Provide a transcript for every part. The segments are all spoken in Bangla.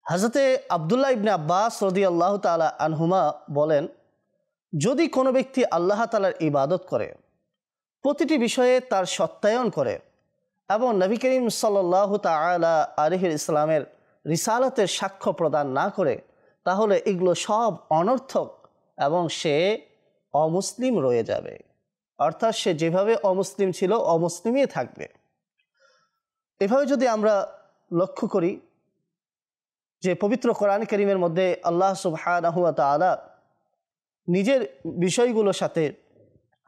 হযরতে আব্দুল্লাহ ইবনে আব্বাস রাদিয়াল্লাহু তাআলা আনহুমা বলেন, যদি কোনো ব্যক্তি আল্লাহ তাআলার ইবাদত করে, প্রতিটি বিষয়ে তার সত্যায়ন করে এবং নবী করিম সাল্লাল্লাহু তাআলা আলাইহি ইসলামের রিসালাতের সাক্ষ্য প্রদান না করে, তাহলে এগুলো সব অনর্থক এবং সে অমুসলিম রয়ে যাবে। অর্থাৎ সে যেভাবে অমুসলিম ছিল অমুসলিমই থাকবে। এভাবে যদি আমরা লক্ষ্য করি যে পবিত্র কোরআন কারীমের মধ্যে আল্লাহ সুবহানাহু ওয়া তাআলা নিজের বিষয়গুলোর সাথে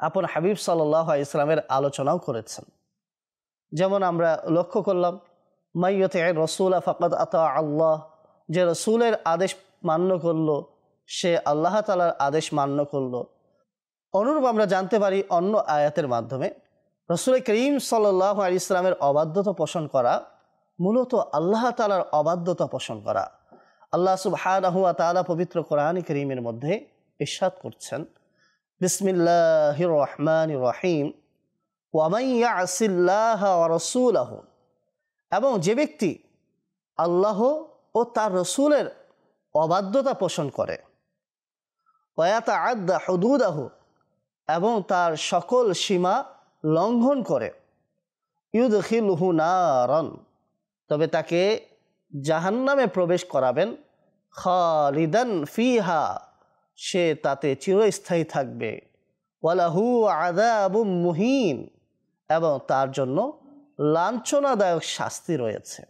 আপন হাবিব সাল্লাল্লাহু আলাইহি ইসলামের আলোচনাও করেছেন। যেমন আমরা লক্ষ্য করলাম, মাইয়ুতি'র রাসূলা ফাকাদ আতা আল্লাহ, যে রসুলের আদেশ মান্য করলো সে আল্লাহ তাআলার আদেশ মান্য করলো। অনুরূপ আমরা জানতে পারি অন্য আয়াতের মাধ্যমে রাসূল করিম সাল্লাল্লাহু আলাইহি ইসলামের অবাধ্যতা পোষণ করা মূলত আল্লাহ তাআলার অবাধ্যতা পোষণ করা। আল্লাহ সুবহানাহু ওয়া তাআলা পবিত্র কোরআন কারীমের মধ্যে ইরশাদ করছেন, বিসমিল্লাহির রহমানির রহিম, ওয়া মান ইয়াসিল্লাহা ওয়া রাসূলাহু, এবং যে ব্যক্তি আল্লাহ ও তার রসুলের অবাধ্যতা পোষণ করে, ওয়া ইয়াতাআদ্দা হুদুদাহু, এবং তার সকল সীমা লঙ্ঘন করে, ইউদখিলহু নারান, তবে তাকে জাহান্নামে প্রবেশ করাবেন, খালিদান ফিহা, সে তাতে চিরস্থায়ী থাকবে, ওয়ালাহু আযাবুম মুহিন, এবং তার জন্য লাঞ্ছনাদায়ক শাস্তি রয়েছে।